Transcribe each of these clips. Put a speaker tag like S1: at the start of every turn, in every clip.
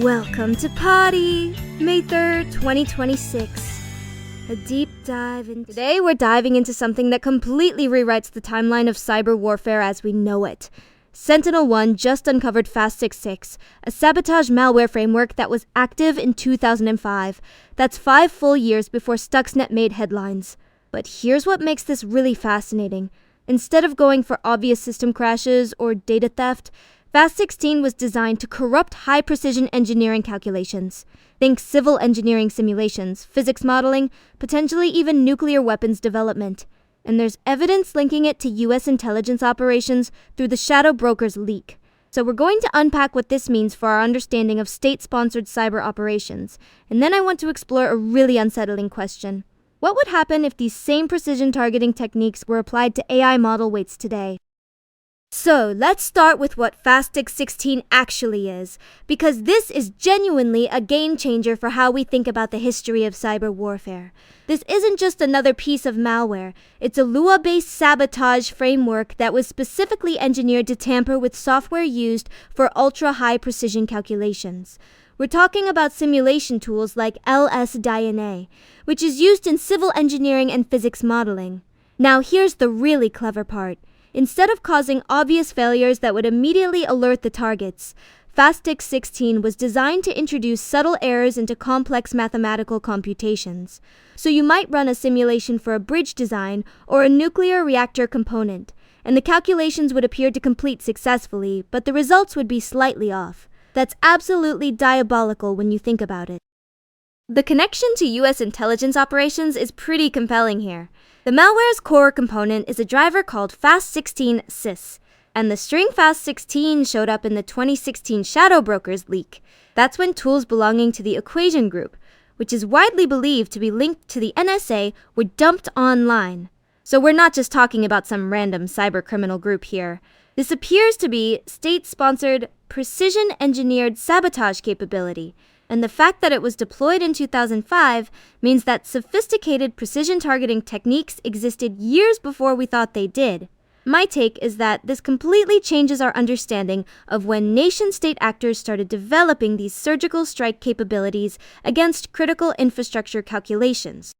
S1: Welcome to Potty, May 3rd, 2026. A deep dive in... Today we're diving into something that completely rewrites the timeline of cyber warfare as we know it. Sentinel-1 just uncovered Fast16, a sabotage malware framework that was active in 2005. That's 5 full years before Stuxnet made headlines. But here's what makes this really fascinating. Instead of going for obvious system crashes or data theft, Fast16 was designed to corrupt high-precision engineering calculations. Think civil engineering simulations, physics modeling, potentially even nuclear weapons development. And there's evidence linking it to US intelligence operations through the Shadow Broker's leak. So we're going to unpack what this means for our understanding of state-sponsored cyber operations. And then I want to explore a really unsettling question. What would happen if these same precision targeting techniques were applied to AI model weights today? So, let's start with what Fast16 actually is, because this is genuinely a game changer for how we think about the history of cyber warfare. This isn't just another piece of malware, it's a Lua-based sabotage framework that was specifically engineered to tamper with software used for ultra-high precision calculations. We're talking about simulation tools like LS-DYNA, which is used in civil engineering and physics modeling. Now here's the really clever part. Instead of causing obvious failures that would immediately alert the targets, Fast16 was designed to introduce subtle errors into complex mathematical computations. So you might run a simulation for a bridge design or a nuclear reactor component, and the calculations would appear to complete successfully, but the results would be slightly off. That's absolutely diabolical when you think about it. The connection to US intelligence operations is pretty compelling here. The malware's core component is a driver called Fast16 sys, and the string Fast16 showed up in the 2016 Shadow Broker's leak. That's when tools belonging to the Equation Group, which is widely believed to be linked to the NSA, were dumped online. So we're not just talking about some random cybercriminal group here. This appears to be state-sponsored, precision-engineered sabotage capability. And the fact that it was deployed in 2005 means that sophisticated precision targeting techniques existed years before we thought they did. My take is that this completely changes our understanding of when nation-state actors started developing these surgical strike capabilities against critical infrastructure calculations.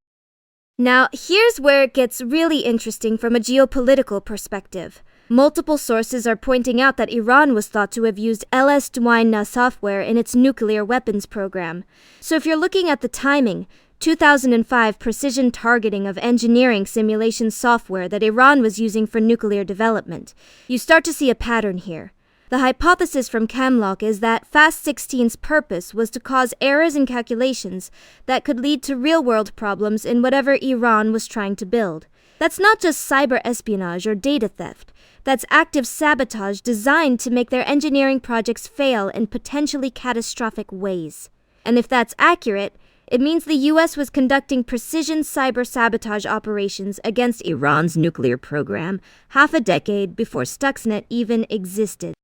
S1: Now, here's where it gets really interesting from a geopolitical perspective. Multiple sources are pointing out that Iran was thought to have used LS-DYNA software in its nuclear weapons program. So if you're looking at the timing, 2005 precision targeting of engineering simulation software that Iran was using for nuclear development, you start to see a pattern here. The hypothesis from Camlock is that Fast16's purpose was to cause errors in calculations that could lead to real-world problems in whatever Iran was trying to build. That's not just cyber espionage or data theft. That's active sabotage designed to make their engineering projects fail in potentially catastrophic ways. And if that's accurate, it means the US was conducting precision cyber sabotage operations against Iran's nuclear program half a decade before Stuxnet even existed.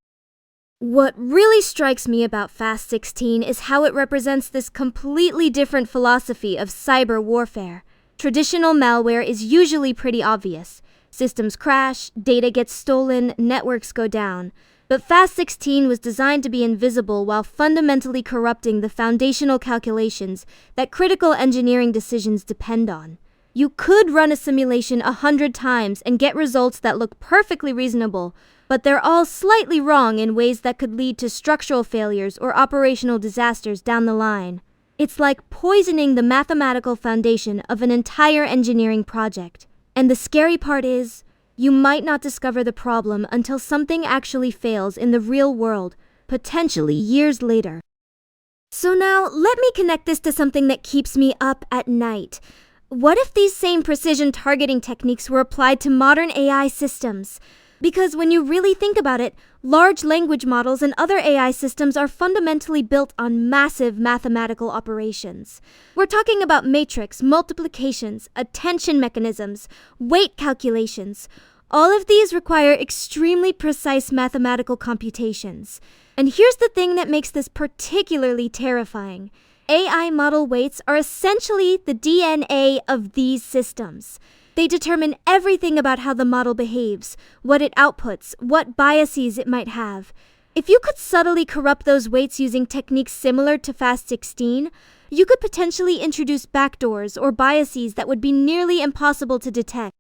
S1: What really strikes me about Fast16 is how it represents this completely different philosophy of cyber warfare. Traditional malware is usually pretty obvious. Systems crash, data gets stolen, networks go down. But Fast16 was designed to be invisible while fundamentally corrupting the foundational calculations that critical engineering decisions depend on. You could run a simulation 100 times and get results that look perfectly reasonable, but they're all slightly wrong in ways that could lead to structural failures or operational disasters down the line. It's like poisoning the mathematical foundation of an entire engineering project. And the scary part is, you might not discover the problem until something actually fails in the real world, potentially years later. So now, let me connect this to something that keeps me up at night. What if these same precision targeting techniques were applied to modern AI systems? Because when you really think about it, large language models and other AI systems are fundamentally built on massive mathematical operations. We're talking about matrix, multiplications, attention mechanisms, weight calculations. All of these require extremely precise mathematical computations. And here's the thing that makes this particularly terrifying. AI model weights are essentially the DNA of these systems. They determine everything about how the model behaves, what it outputs, what biases it might have. If you could subtly corrupt those weights using techniques similar to Fast16, you could potentially introduce backdoors or biases that would be nearly impossible to detect.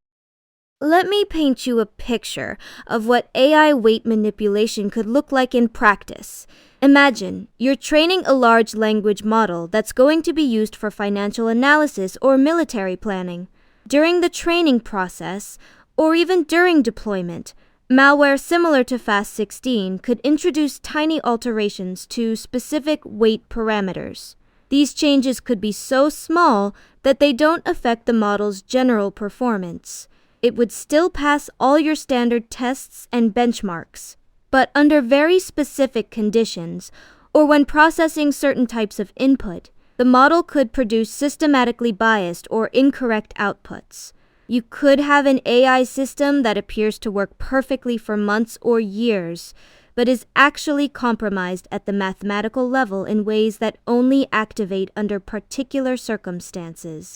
S1: Let me paint you a picture of what AI weight manipulation could look like in practice. Imagine you're training a large language model that's going to be used for financial analysis or military planning. During the training process, or even during deployment, malware similar to Fast16 could introduce tiny alterations to specific weight parameters. These changes could be so small that they don't affect the model's general performance. It would still pass all your standard tests and benchmarks. But under very specific conditions, or when processing certain types of input, the model could produce systematically biased or incorrect outputs. You could have an AI system that appears to work perfectly for months or years, but is actually compromised at the mathematical level in ways that only activate under particular circumstances.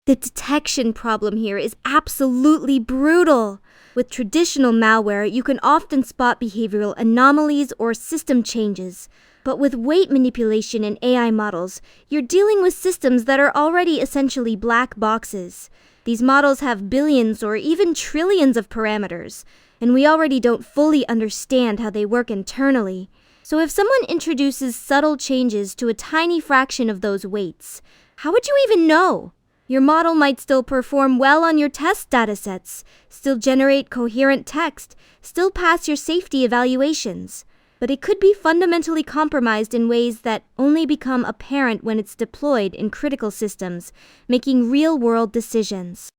S1: The detection problem here is absolutely brutal. With traditional malware, you can often spot behavioral anomalies or system changes. But with weight manipulation in AI models, you're dealing with systems that are already essentially black boxes. These models have billions or even trillions of parameters, and we already don't fully understand how they work internally. So if someone introduces subtle changes to a tiny fraction of those weights, how would you even know? Your model might still perform well on your test datasets, still generate coherent text, still pass your safety evaluations, but it could be fundamentally compromised in ways that only become apparent when it's deployed in critical systems, making real-world decisions.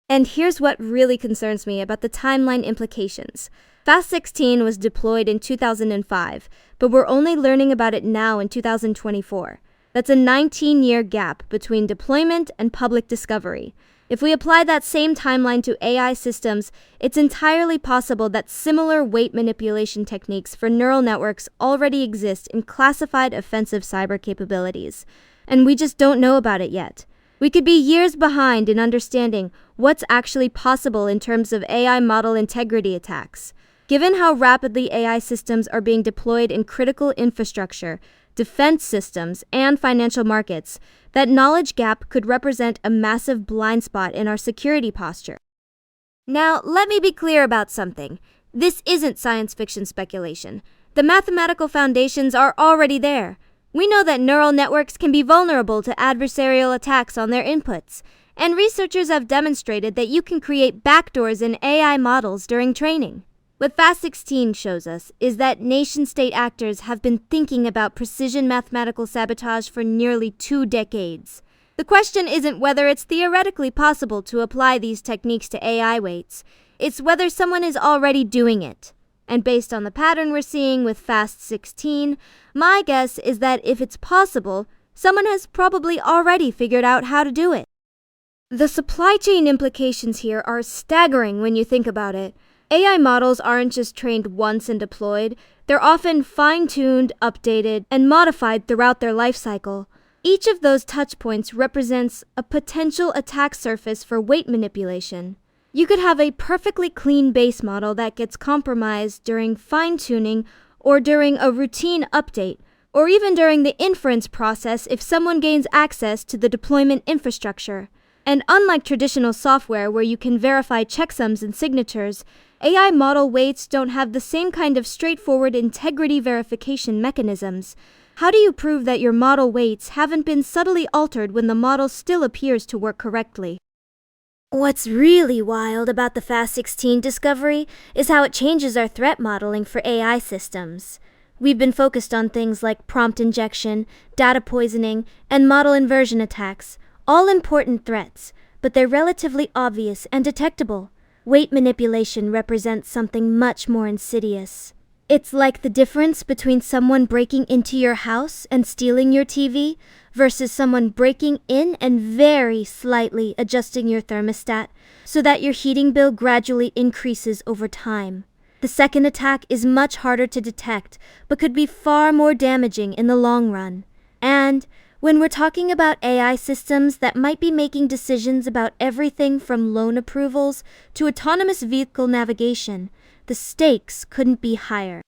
S1: And here's what really concerns me about the timeline implications. Fast16 was deployed in 2005, but we're only learning about it now in 2024. That's a 19-year gap between deployment and public discovery. If we apply that same timeline to AI systems, it's entirely possible that similar weight manipulation techniques for neural networks already exist in classified offensive cyber capabilities, and we just don't know about it yet. We could be years behind in understanding what's actually possible in terms of AI model integrity attacks. Given how rapidly AI systems are being deployed in critical infrastructure, defense systems, and financial markets, that knowledge gap could represent a massive blind spot in our security posture. Now, let me be clear about something. This isn't science fiction speculation. The mathematical foundations are already there. We know that neural networks can be vulnerable to adversarial attacks on their inputs, and researchers have demonstrated that you can create backdoors in AI models during training. What Fast16 shows us is that nation-state actors have been thinking about precision mathematical sabotage for nearly 2 decades. The question isn't whether it's theoretically possible to apply these techniques to AI weights. It's whether someone is already doing it. And based on the pattern we're seeing with Fast16, my guess is that if it's possible, someone has probably already figured out how to do it. The supply chain implications here are staggering when you think about it. AI models aren't just trained once and deployed. They're often fine-tuned, updated, and modified throughout their life cycle. Each of those touchpoints represents a potential attack surface for weight manipulation. You could have a perfectly clean base model that gets compromised during fine-tuning or during a routine update, or even during the inference process if someone gains access to the deployment infrastructure. And unlike traditional software where you can verify checksums and signatures, AI model weights don't have the same kind of straightforward integrity verification mechanisms. How do you prove that your model weights haven't been subtly altered when the model still appears to work correctly? What's really wild about the Fast16 discovery is how it changes our threat modeling for AI systems. We've been focused on things like prompt injection, data poisoning, and model inversion attacks, all important threats, but they're relatively obvious and detectable. Weight manipulation represents something much more insidious. It's like the difference between someone breaking into your house and stealing your TV versus someone breaking in and very slightly adjusting your thermostat so that your heating bill gradually increases over time. The second attack is much harder to detect, but could be far more damaging in the long run. And when we're talking about AI systems that might be making decisions about everything from loan approvals to autonomous vehicle navigation, the stakes couldn't be higher.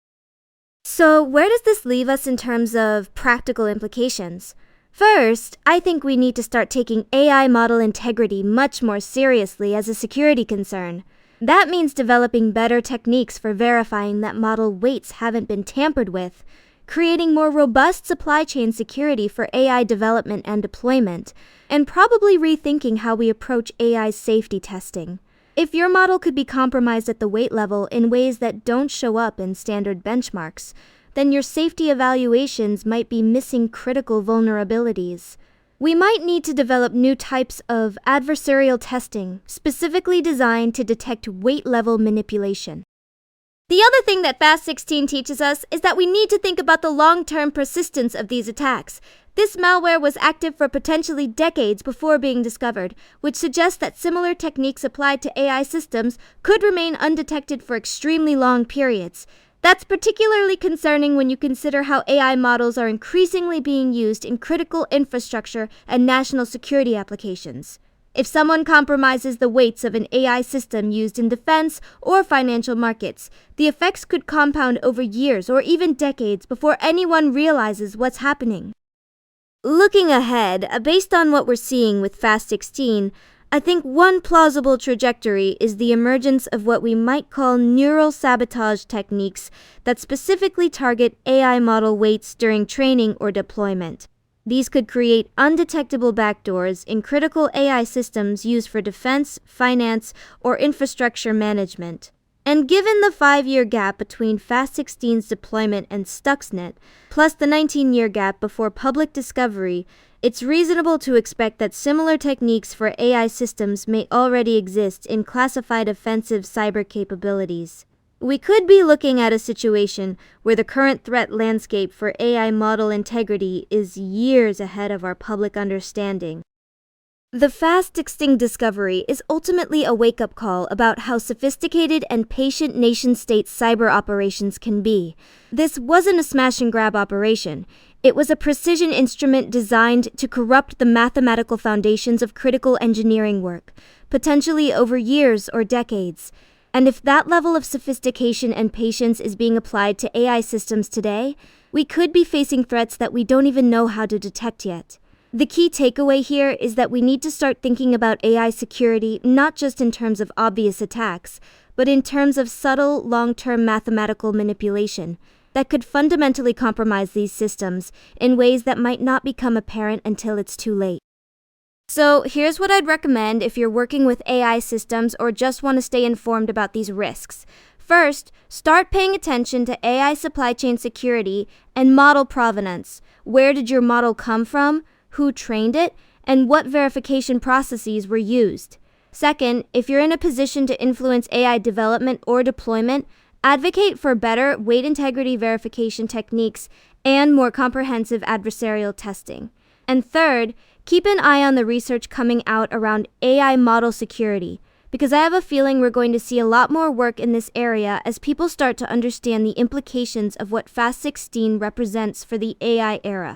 S1: So, where does this leave us in terms of practical implications? First, I think we need to start taking AI model integrity much more seriously as a security concern. That means developing better techniques for verifying that model weights haven't been tampered with, creating more robust supply chain security for AI development and deployment, and probably rethinking how we approach AI safety testing. If your model could be compromised at the weight level in ways that don't show up in standard benchmarks, then your safety evaluations might be missing critical vulnerabilities. We might need to develop new types of adversarial testing specifically designed to detect weight level manipulation. The other thing that Fast16 teaches us is that we need to think about the long-term persistence of these attacks. This malware was active for potentially decades before being discovered, which suggests that similar techniques applied to AI systems could remain undetected for extremely long periods. That's particularly concerning when you consider how AI models are increasingly being used in critical infrastructure and national security applications. If someone compromises the weights of an AI system used in defense or financial markets, the effects could compound over years or even decades before anyone realizes what's happening. Looking ahead, based on what we're seeing with Fast16, I think one plausible trajectory is the emergence of what we might call neural sabotage techniques that specifically target AI model weights during training or deployment. These could create undetectable backdoors in critical AI systems used for defense, finance, or infrastructure management. And given the 5-year gap between Fast16's deployment and Stuxnet, plus the 19-year gap before public discovery, it's reasonable to expect that similar techniques for AI systems may already exist in classified offensive cyber capabilities. We could be looking at a situation where the current threat landscape for AI model integrity is years ahead of our public understanding. The Fast16 discovery is ultimately a wake-up call about how sophisticated and patient nation-state cyber operations can be. This wasn't a smash-and-grab operation. It was a precision instrument designed to corrupt the mathematical foundations of critical engineering work, potentially over years or decades. And if that level of sophistication and patience is being applied to AI systems today, we could be facing threats that we don't even know how to detect yet. The key takeaway here is that we need to start thinking about AI security not just in terms of obvious attacks, but in terms of subtle, long-term mathematical manipulation that could fundamentally compromise these systems in ways that might not become apparent until it's too late. So here's what I'd recommend if you're working with AI systems or just want to stay informed about these risks. First, start paying attention to AI supply chain security and model provenance. Where did your model come from? Who trained it? And what verification processes were used? Second, if you're in a position to influence AI development or deployment, advocate for better weight integrity verification techniques and more comprehensive adversarial testing. And third, keep an eye on the research coming out around AI model security, because I have a feeling we're going to see a lot more work in this area as people start to understand the implications of what Fast16 represents for the AI era.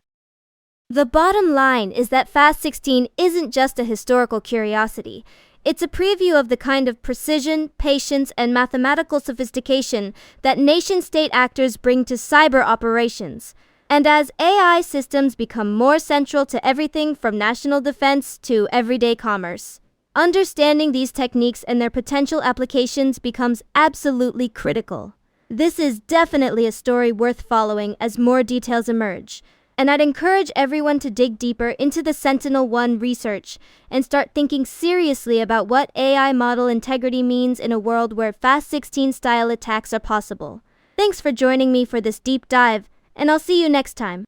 S1: The bottom line is that Fast16 isn't just a historical curiosity. It's a preview of the kind of precision, patience, and mathematical sophistication that nation-state actors bring to cyber operations. And as AI systems become more central to everything from national defense to everyday commerce, understanding these techniques and their potential applications becomes absolutely critical. This is definitely a story worth following as more details emerge. And I'd encourage everyone to dig deeper into the Sentinel-1 research and start thinking seriously about what AI model integrity means in a world where Fast16-style attacks are possible. Thanks for joining me for this deep dive, and I'll see you next time.